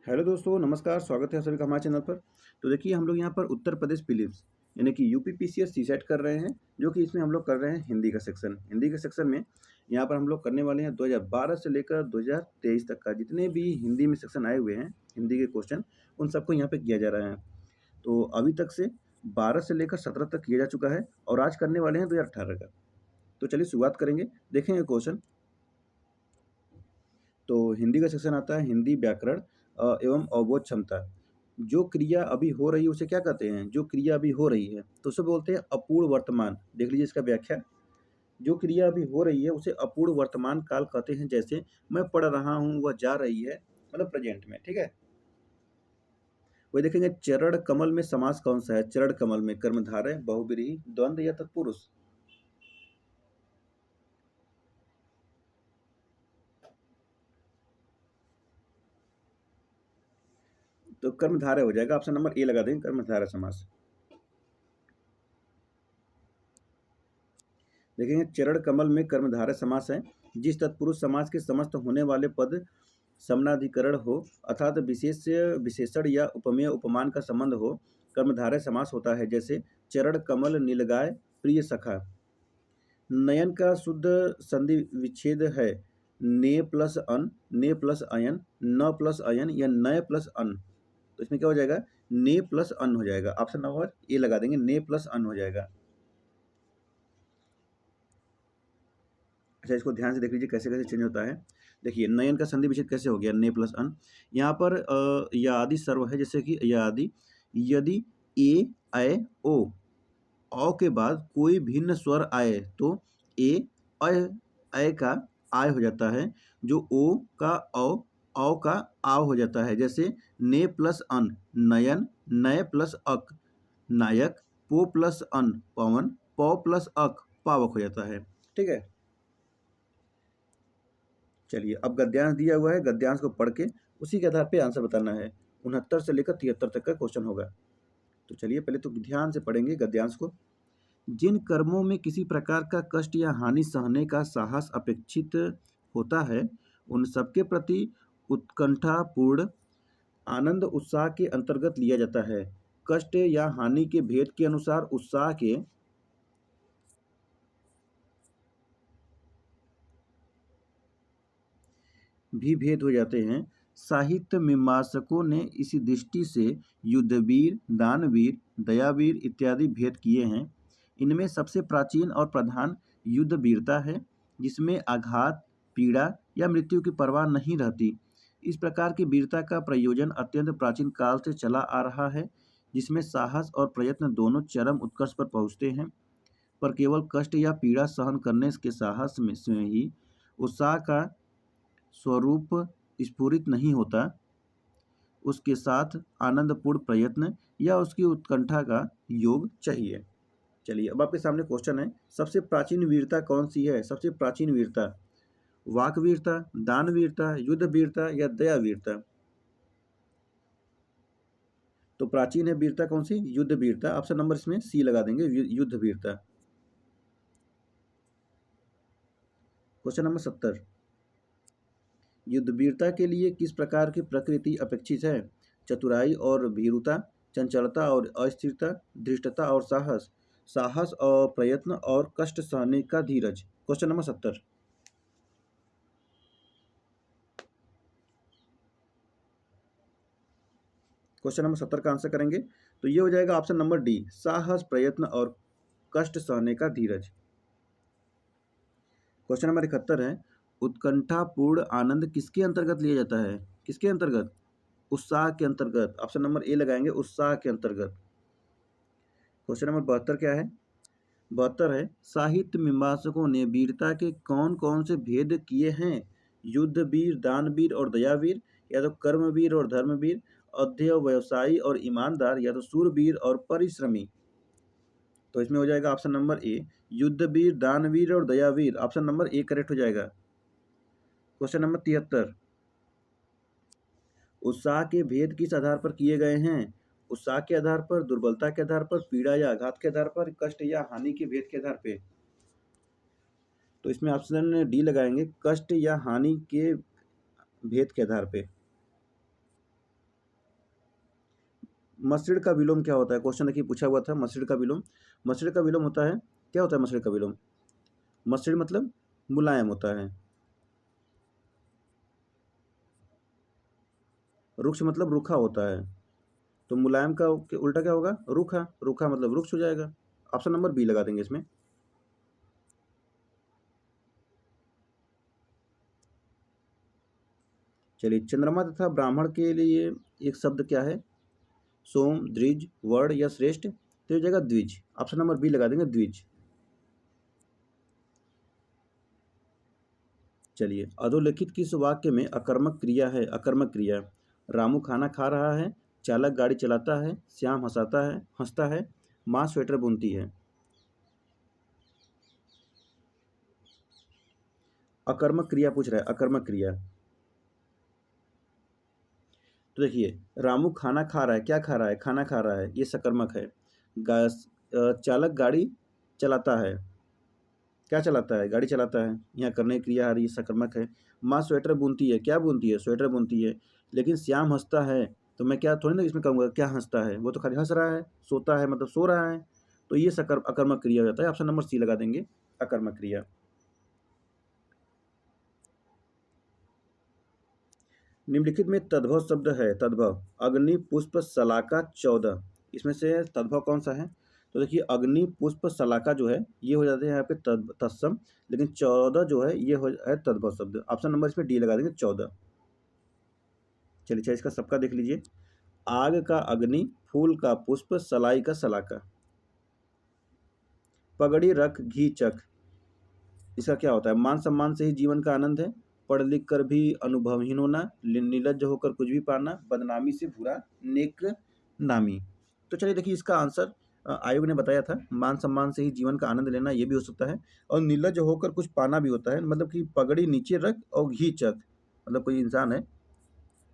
Hello दोस्तों, नमस्कार, स्वागत है आप सभी का हमारे चैनल पर। तो देखिए हम लोग यहाँ पर उत्तर प्रदेश प्रीलिम्स यानी कि यूपी पीसीएस सीसेट कर रहे हैं, जो कि इसमें हम लोग कर रहे हैं हिंदी का सेक्शन। हिंदी के सेक्शन में यहाँ पर हम लोग करने वाले हैं 2012 से लेकर 2023 तक का जितने भी हिंदी में सेक्शन आए हुए हैं, हिंदी के क्वेश्चन, उन सबको यहाँ पे किया जा रहा है। तो अभी तक से 12 से लेकर 17 तक किया जा चुका है और आज करने वाले हैं 2018 का। तो चलिए शुरुआत करेंगे, देखेंगे क्वेश्चन। तो हिंदी का सेक्शन आता है हिंदी व्याकरण एवं अवबोध क्षमता। जो क्रिया अभी हो रही है उसे क्या कहते हैं? जो क्रिया अभी हो रही है तो उसे बोलते हैं अपूर्ण वर्तमान। देख लीजिए इसका व्याख्या। जो क्रिया अभी हो रही है उसे अपूर्ण वर्तमान काल कहते हैं। जैसे मैं पढ़ रहा हूँ, वह जा रही है, मतलब प्रेजेंट में। ठीक है। वही देखेंगे चरण कमल में समास कौन सा है? चरण कमल में कर्मधारय, बहुब्रीहि, द्वंद्व या तत्पुरुष। तो कर्मधारय हो जाएगा, ऑप्शन नंबर ए लगा देंगे, कर्मधारय समास। देखेंगे चरण कमल में कर्मधारय समास है। जिस तत्पुरुष समास के समस्त होने वाले पद समनाधिकरण हो अर्थात विशेष विशेषण या उपमेय उपमान का संबंध हो, कर्मधारय समास होता है। जैसे चरण कमल नीलगाय प्रिय सखा। नयन का शुद्ध संधि विच्छेद है ने प्लस अन, ने प्लस अयन, न प्लस अयन या नय प्लस अन। तो इसमें क्या हो जाएगा? ने प्लस अन हो जाएगा। ऑप्शन नंबर ए लगा देंगे, ने प्लस अन हो जाएगा। अच्छा, इसको ध्यान से देख लीजिए कैसे कैसे चेंज होता है। देखिए नयन का संधि विच्छेद कैसे हो गया? ने प्लस अन। यहाँ पर या आदि सर्व है, जैसे कि या आदि। यदि ए ऐ ओ के बाद कोई भिन्न स्वर आए तो ए ऐ का आय हो जाता है। जो ओ का औ का आव हो जाता है। जैसे ने प्लस अन नयन, नय प्लस अक नायक, पो प्लस अन पवन, पौ प्लस अक पावक हो जाता है। ठीक है। चलिए अब गद्यांश दिया हुआ है, गद्यांश को पढ़ के उसी के आधार पे आंसर बताना है। 69 से लेकर 73 तक का क्वेश्चन होगा। तो चलिए पहले तो ध्यान से पढ़ेंगे गद्यांश को। जिन कर्मों में किसी प्रकार का कष्ट या हानि सहने का साहस अपेक्षित होता है, उन सबके प्रति उत्कंठापूर्ण आनंद उत्साह के अंतर्गत लिया जाता है। कष्ट या हानि के भेद के अनुसार उत्साह के भी भेद हो जाते हैं। साहित्य मीमांसकों ने इसी दृष्टि से युद्धवीर, दानवीर, दयावीर इत्यादि भेद किए हैं। इनमें सबसे प्राचीन और प्रधान युद्ध वीरता है, जिसमें आघात, पीड़ा या मृत्यु की परवाह नहीं रहती। इस प्रकार की वीरता का प्रयोजन अत्यंत प्राचीन काल से चला आ रहा है, जिसमें साहस और प्रयत्न दोनों चरम उत्कर्ष पर पहुँचते हैं। पर केवल कष्ट या पीड़ा सहन करने के साहस में से ही उत्साह का स्वरूप स्फुरित नहीं होता, उसके साथ आनंदपूर्ण प्रयत्न या उसकी उत्कंठा का योग चाहिए। चलिए अब आपके सामने क्वेश्चन है, सबसे प्राचीन वीरता कौन सी है? सबसे प्राचीन वीरता वाक वीरता, दान वीरता, युद्ध वीरता या दया वीरता। तो प्राचीन है वीरता कौन सी? युद्ध वीरता। ऑप्शन नंबर इसमें सी लगा देंगे, युद्ध वीरता। क्वेश्चन नंबर 70, युद्धवीरता के लिए किस प्रकार की प्रकृति अपेक्षित है? चतुराई और भीरुता, चंचलता और अस्थिरता, धृष्टता और साहस, साहस और प्रयत्न और कष्ट सहने का धीरज। Question number 70। क्वेश्चन नंबर 70 का आंसर करेंगे तो ये हो जाएगा ऑप्शन नंबर डी, साहस, प्रयत्न और कष्ट सहने का धीरज। क्वेश्चन नंबर 71 है, उत्कंठापूर्ण आनंद किसके अंतर्गत लिया जाता है? किसके अंतर्गत? उत्साह के अंतर्गत। ऑप्शन नंबर ए लगाएंगे, उत्साह के अंतर्गत। क्वेश्चन नंबर 72 क्या है? 72 है, साहित्य मीमांसकों ने वीरता के कौन कौन से भेद किए हैं? युद्ध वीर, दानवीर और दयावीर, या तो कर्मवीर और धर्मवीर, अध्यय व्यवसायी और ईमानदार, या तो सूरवीर और परिश्रमी। तो इसमें हो जाएगा ऑप्शन नंबर ए, युद्धवीर, दानवीर और Dayavir. Option number A correct हो जाएगा। क्वेश्चन नंबर 73, उत्साह के भेद किस आधार पर किए गए हैं? उत्साह के आधार पर, दुर्बलता के आधार पर, पीड़ा या आघात के आधार पर, कष्ट या हानि के भेद के आधार पे। तो इसमें ऑप्शन डी लगाएंगे, कष्ट या हानि के भेद के आधार पे। मसरिड़ का विलोम क्या होता है? क्वेश्चन देखिए पूछा हुआ था मसरिड़ का विलोम। मसरिड़ का विलोम होता है, क्या होता है मसरिड़ का विलोम? मसरिड़ मतलब मुलायम होता है। रुक्ष मतलब रूखा होता है। तो मुलायम का उल्टा क्या होगा? रूखा। रूखा मतलब रुक्ष हो जाएगा। ऑप्शन नंबर बी लगा देंगे इसमें। चलिए, चंद्रमा तथा ब्राह्मण के लिए एक शब्द क्या है? सोम, द्विज, वर्ण या श्रेष्ठ? तो ये जगह द्विज। ऑप्शन नंबर बी लगा देंगे, द्विज। चलिए, अधोलिखित किस वाक्य में अकर्मक क्रिया है? अकर्मक क्रिया। रामू खाना खा रहा है, चालक गाड़ी चलाता है, श्याम हंसता है, माँ स्वेटर बुनती है। अकर्मक क्रिया पूछ रहा है, अकर्मक क्रिया। तो देखिए, रामू खाना खा रहा है, क्या खा रहा है? खाना खा रहा है, ये सकर्मक है। चालक गाड़ी चलाता है, क्या चलाता है? गाड़ी चलाता है। यहाँ करने की क्रिया आ रही है, सकर्मक है। माँ स्वेटर बुनती है, क्या बुनती है? स्वेटर बुनती है। लेकिन श्याम हंसता है, तो मैं क्या थोड़ी ना इसमें कहूँगा क्या हंसता है, वो तो खाली हंस रहा है। सोता है मतलब सो रहा है। तो ये अकर्मक क्रिया हो जाता है। ऑप्शन नंबर सी लगा देंगे, अकर्मक क्रिया। निम्नलिखित में तद्भव शब्द है, तद्भव। अग्नि, पुष्प, शलाका, 14। इसमें से तद्भव कौन सा है? तो देखिए, अग्नि, पुष्प, शलाका जो है ये हो जाते हैं यहाँ पे तत्सम। लेकिन 14 जो है ये है तद्भव शब्द। ऑप्शन नंबर इसमें डी लगा देंगे, 14। चलिए, अच्छा इसका सबका देख लीजिए। आग का अग्नि, फूल का पुष्प, सलाई का शलाका। पगड़ी रख घी चख, इसका क्या होता है? मान सम्मान से ही जीवन का आनंद है, पढ़ लिख कर भी अनुभवहीन होना, निर्लज्ज होकर कुछ भी पाना, बदनामी से बुरा नेक नामी। तो चलिए देखिए, इसका आंसर आयोग ने बताया था, मान सम्मान से ही जीवन का आनंद लेना, ये भी हो सकता है। और निर्लज्ज होकर कुछ पाना भी होता है, मतलब कि पगड़ी नीचे रख और घी चख। मतलब कोई इंसान है,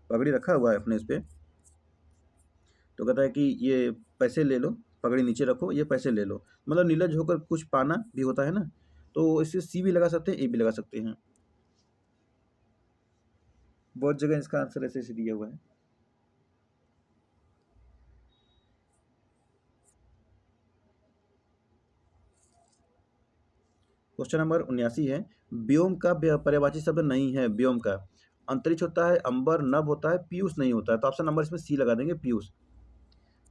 पगड़ी रखा हुआ है अपने इस पे, तो कहता है कि ये पैसे ले लो, पगड़ी नीचे रखो, ये पैसे ले लो। मतलब निर्लज्ज होकर कुछ पाना भी होता है ना। तो इसे सी भी लगा सकते हैं, ए भी लगा सकते हैं। बहुत जगह इसका आंसर ऐसे ऐसे दिया हुआ है। क्वेश्चन नंबर 79 है, व्योम का पर्यायवाची शब्द नहीं है। व्योम का अंतरिक्ष होता है, अंबर, नभ होता है, पीयूष नहीं होता है। तो ऑप्शन नंबर इसमें सी लगा देंगे, पीयूष।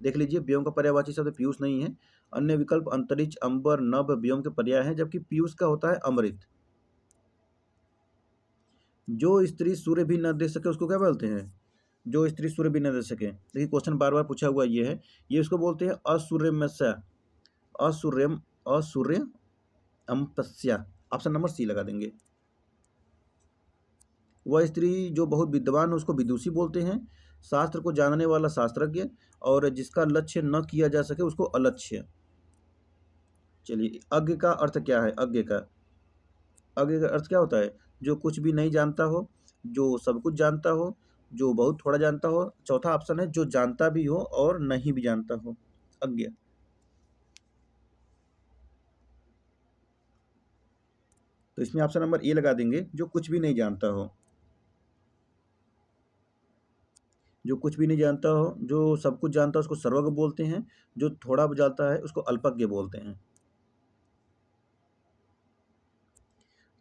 देख लीजिए, व्योम का पर्यायवाची शब्द पीयूष नहीं है। अन्य विकल्प अंतरिक्ष, अंबर, नभ व्योम के पर्याय हैं, जबकि पीयूष का होता है अमृत। जो स्त्री सूर्य भी न देख सके उसको क्या बोलते हैं? जो स्त्री सूर्य भी न देख सके। देखिए, क्वेश्चन बार बार पूछा हुआ ये है, ये उसको बोलते हैं असूर्यमस्या, असूर्यम, असूर्य अम्पस्या। ऑप्शन नंबर सी लगा देंगे। वह स्त्री जो बहुत विद्वान है उसको विदुषी बोलते हैं। शास्त्र को जानने वाला शास्त्रज्ञ, और जिसका लक्ष्य न किया जा सके उसको अलक्ष्य। चलिए, अज्ञ का अर्थ क्या है? अज्ञ का अर्थ क्या होता है? जो कुछ भी नहीं जानता हो, जो सब कुछ जानता हो, जो बहुत थोड़ा जानता हो। चौथा ऑप्शन है जो जानता भी हो और नहीं भी जानता हो, अज्ञ। तो इसमें ऑप्शन नंबर ए लगा देंगे, जो कुछ भी नहीं जानता हो। जो कुछ भी नहीं जानता हो, जो सब कुछ जानता है उसको सर्वज्ञ बोलते हैं। जो थोड़ा जानता है उसको अल्पज्ञ बोलते हैं।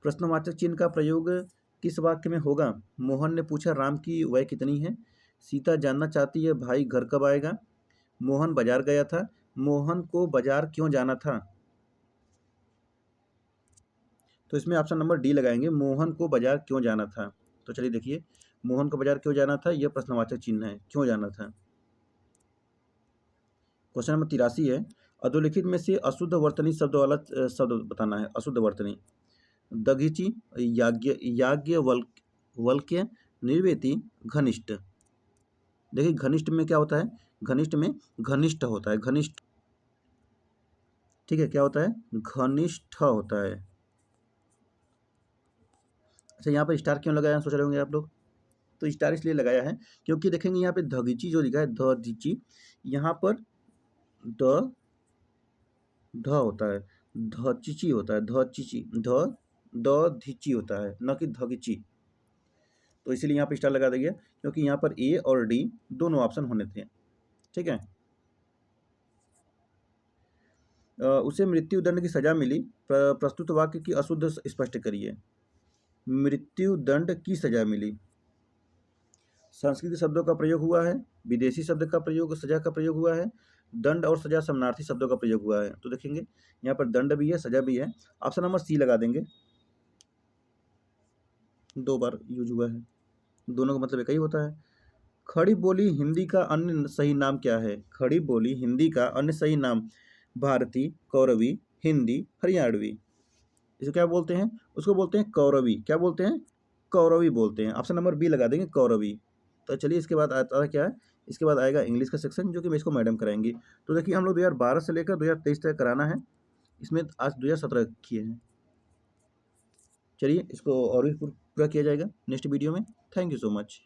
प्रश्नवाचक चिन्ह का प्रयोग किस वाक्य में होगा? मोहन ने पूछा, राम की वय कितनी है? सीता जानना चाहती है, भाई घर कब आएगा? मोहन बाजार गया था, मोहन को बाजार क्यों जाना था? तो इसमें ऑप्शन नंबर डी लगाएंगे, मोहन को बाजार क्यों जाना था। तो चलिए देखिए, मोहन को बाजार क्यों जाना था, यह प्रश्नवाचक चिन्ह है, क्यों जाना था। क्वेश्चन नंबर 83 है, अधोलिखित में से अशुद्ध वर्तनी शब्द वाला शब्द बताना है। अशुद्ध वर्तनी। दघीची, याज्ञवल्क्य, निर्वेदी, घनिष्ठ। देखिए, घनिष्ठ में क्या होता है? घनिष्ठ में घनिष्ठ होता है, घनिष्ठ। ठीक है, क्या होता है? घनिष्ठ होता है। अच्छा, यहाँ पर स्टार क्यों लगाया सोच रहे होंगे आप लोग। तो स्टार इसलिए लगाया है क्योंकि देखेंगे यहाँ पे धगीची जो लिखा है, धीची, यहाँ पर द ध होता है, धचिची होता है, धचिची, धीची होता है, न कि धगीची। तो इसीलिए यहाँ पे स्टार लगा दिया, क्योंकि यहाँ पर ए और डी दोनों ऑप्शन होने थे। ठीक है। उसे मृत्यु दंड की सजा मिली। प्रस्तुत वाक्य की अशुद्ध स्पष्ट करिए। मृत्यु दंड की सजा मिली। संस्कृत शब्दों का प्रयोग हुआ है, विदेशी शब्द का प्रयोग, सजा का प्रयोग हुआ है, दंड और सजा समानार्थी शब्दों का प्रयोग हुआ है। तो देखेंगे यहाँ पर दंड भी है, सजा भी है। ऑप्शन नंबर सी लगा देंगे, 2 बार यूज हुआ है, दोनों का मतलब एक ही होता है। खड़ी बोली हिंदी का अन्य सही नाम क्या है? खड़ी बोली हिंदी का अन्य सही नाम भारती, कौरवी, हिंदी, हरियाणवी। इसे क्या बोलते हैं? उसको बोलते हैं कौरवी। क्या बोलते हैं? कौरवी बोलते हैं। ऑप्शन नंबर बी लगा देंगे, कौरवी। तो चलिए इसके बाद आता है क्या है? इसके बाद आएगा इंग्लिश का सेक्शन, जो कि मैं इसको मैडम कराएंगी। तो देखिए हम लोग 2012 से लेकर 2023 तक कराना है, इसमें आज 2017 किए हैं। चलिए इसको और भी पूरा किया जाएगा नेक्स्ट वीडियो में। Thank you so much.